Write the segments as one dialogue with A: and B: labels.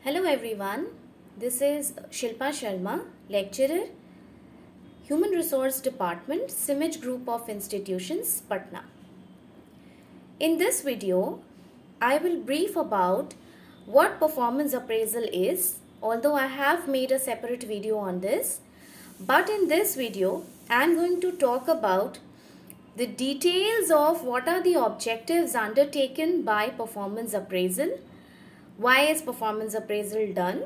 A: Hello everyone, this is Shilpa Sharma, lecturer, Human Resource Department, Simage Group of Institutions, Patna. In this video, I will brief about what performance appraisal is, although I have made a separate video on this. But in this video, I am going to talk about the details of what are the objectives undertaken by performance appraisal, why is performance appraisal done,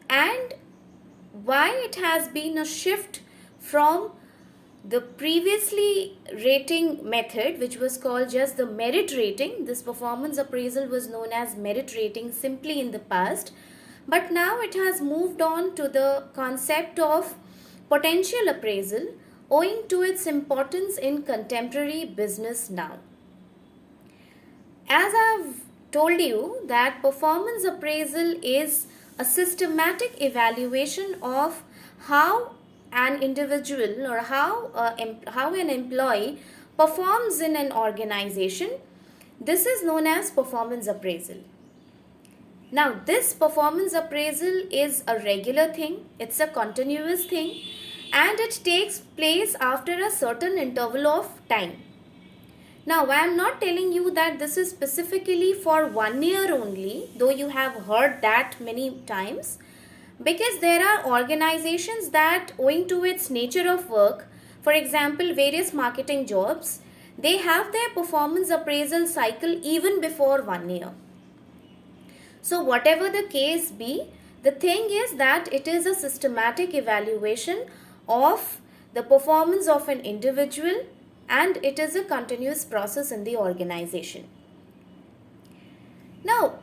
A: and why it has been a shift from the previously rating method, which was called just the merit rating. This performance appraisal was known as merit rating simply in the past, but now it has moved on to the concept of potential appraisal owing to its importance in contemporary business now. As I've told you that performance appraisal is a systematic evaluation of how an individual or how an employee performs in an organization. This is known as performance appraisal. Now, this performance appraisal is a regular thing, it's a continuous thing, and it takes place after a certain interval of time. Now, I am not telling you that this is specifically for 1 year only, though you have heard that many times, because there are organizations that, owing to its nature of work, for example, various marketing jobs, they have their performance appraisal cycle even before 1 year. So, whatever the case be, the thing is that it is a systematic evaluation of the performance of an individual, and it is a continuous process in the organization. Now,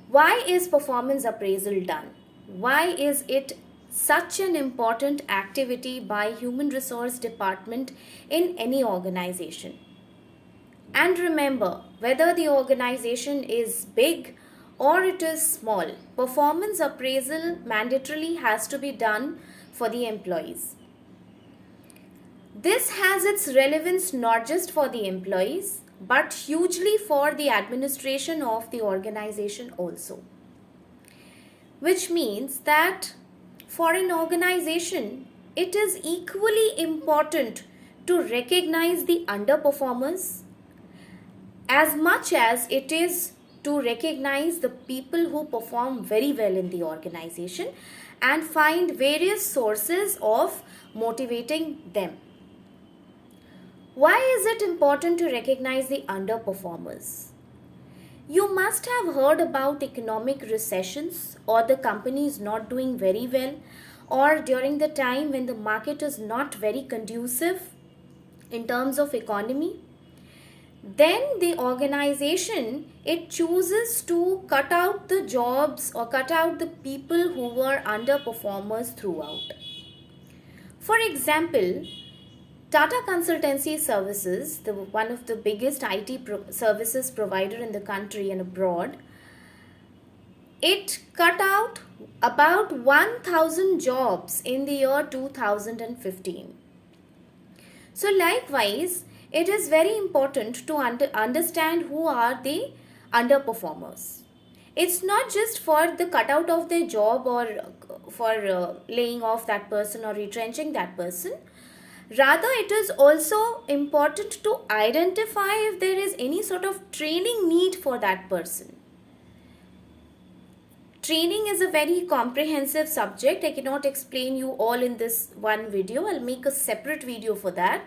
A: why is performance appraisal done? Why is it such an important activity by human resource department in any organization? And remember, whether the organization is big or it is small, performance appraisal mandatorily has to be done for the employees. This has its relevance not just for the employees, but hugely for the administration of the organization also. Which means that for an organization, it is equally important to recognize the underperformers as much as it is to recognize the people who perform very well in the organization and find various sources of motivating them. Why is it important to recognize the underperformers? You must have heard about economic recessions or the companies not doing very well, or during the time when the market is not very conducive in terms of economy. Then the organization, it chooses to cut out the jobs or cut out the people who were underperformers throughout. For example, Tata Consultancy Services, one of the biggest IT services provider in the country and abroad, it cut out about 1,000 jobs in the year 2015. So likewise, it is very important to understand who are the underperformers. It's not just for the cutout of their job or for laying off that person or retrenching that person. Rather, it is also important to identify if there is any sort of training need for that person. Training is a very comprehensive subject. I cannot explain you all in this one video. I'll make a separate video for that.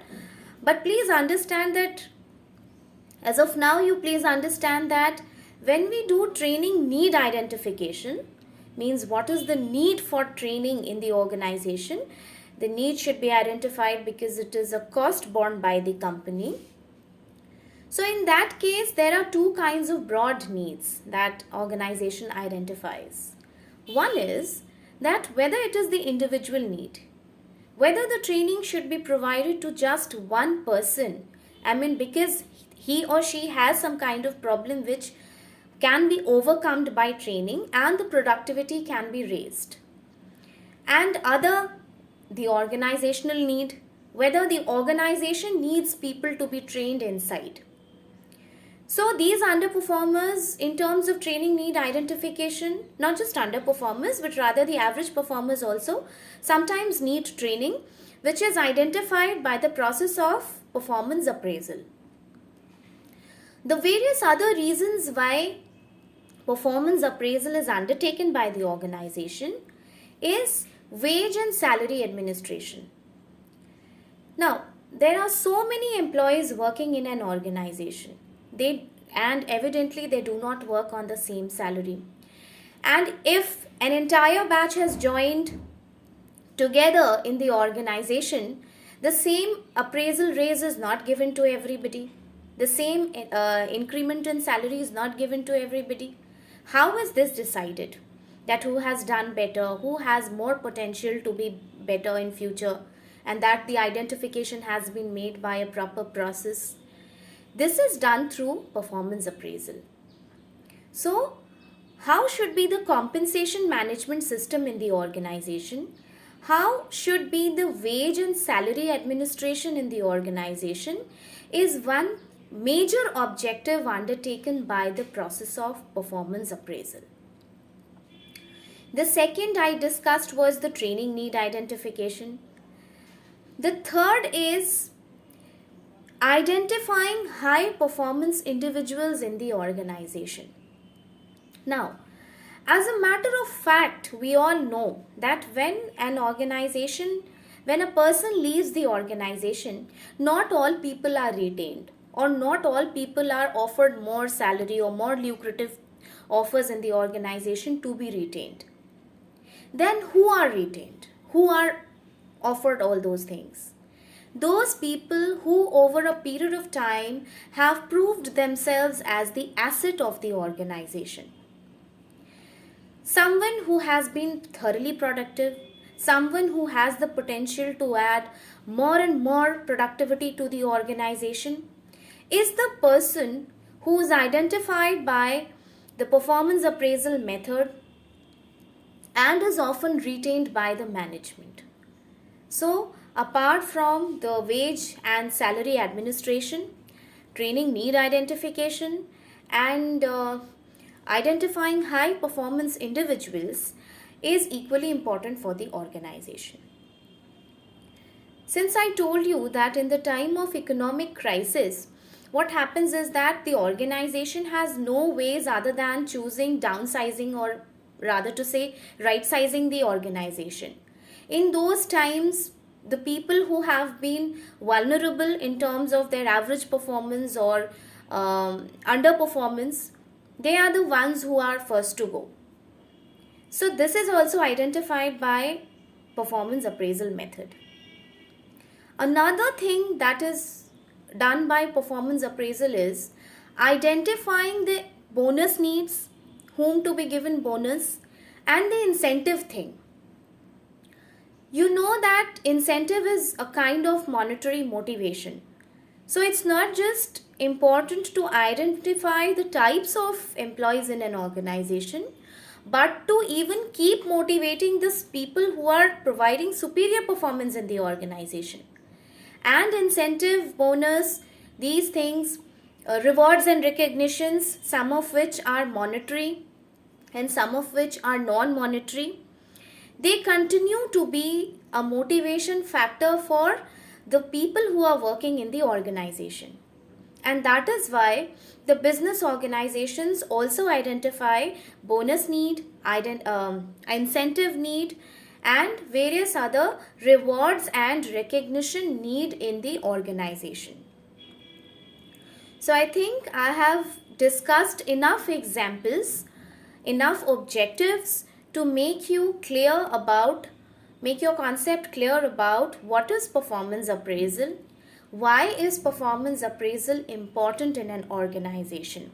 A: But please understand that, as of now, you please understand that when we do training need identification, means what is the need for training in the organization. The need should be identified because it is a cost borne by the company. So in that case, there are two kinds of broad needs that organization identifies. One is that whether it is the individual need, whether the training should be provided to just one person, because he or she has some kind of problem which can be overcome by training and the productivity can be raised. And the organizational need, whether the organization needs people to be trained inside. So these underperformers in terms of training need identification, not just underperformers but rather the average performers also sometimes need training, which is identified by the process of performance appraisal. The various other reasons why performance appraisal is undertaken by the organization is wage and salary administration. Now, there are so many employees working in an organization. And evidently they do not work on the same salary. And if an entire batch has joined together in the organization, the same appraisal raise is not given to everybody. The same increment in salary is not given to everybody. How is this decided? That who has done better, who has more potential to be better in future, and that the identification has been made by a proper process. This is done through performance appraisal. So, how should be the compensation management system in the organization? How should be the wage and salary administration in the organization is one major objective undertaken by the process of performance appraisal. The second I discussed was the training need identification. The third is identifying high performance individuals in the organization. Now, as a matter of fact, we all know that when a person leaves the organization, not all people are retained, or not all people are offered more salary or more lucrative offers in the organization to be retained. Then who are retained? Who are offered all those things? Those people who over a period of time have proved themselves as the asset of the organization. Someone who has been thoroughly productive, someone who has the potential to add more and more productivity to the organization, is the person who is identified by the performance appraisal method and is often retained by the management. So, apart from the wage and salary administration, training need identification, and identifying high performance individuals is equally important for the organization. Since I told you that in the time of economic crisis, what happens is that the organization has no ways other than choosing downsizing, or rather to say right sizing the organization. In those times, the people who have been vulnerable in terms of their average performance or underperformance, they are the ones who are first to go. So this is also identified by performance appraisal method. Another thing that is done by performance appraisal is identifying the bonus needs, whom to be given bonus, and the incentive thing. You know that incentive is a kind of monetary motivation. So it's not just important to identify the types of employees in an organization, but to even keep motivating these people who are providing superior performance in the organization. And incentive, bonus, these things, rewards and recognitions, some of which are monetary and some of which are non-monetary, they continue to be a motivation factor for the people who are working in the organization. And that is why the business organizations also identify bonus need, incentive need, and various other rewards and recognition need in the organization. So I think I have discussed enough examples, enough objectives to make your concept clear about what is performance appraisal, why is performance appraisal important in an organization.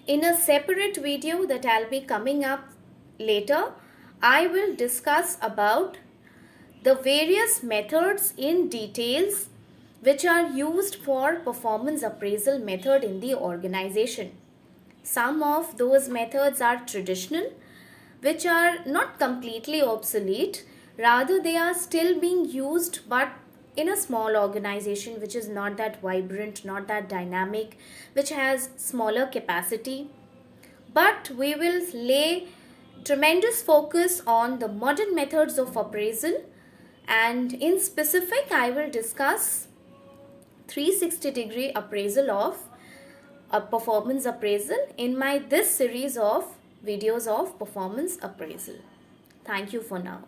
A: In a separate video that I'll be coming up later, I will discuss about the various methods in details which are used for performance appraisal method in the organization. Some of those methods are traditional, which are not completely obsolete, rather they are still being used, but in a small organization which is not that vibrant, not that dynamic, which has smaller capacity. But we will lay tremendous focus on the modern methods of appraisal, and in specific I will discuss 360-degree appraisal of a performance appraisal in my this series of videos of performance appraisal. Thank you for now.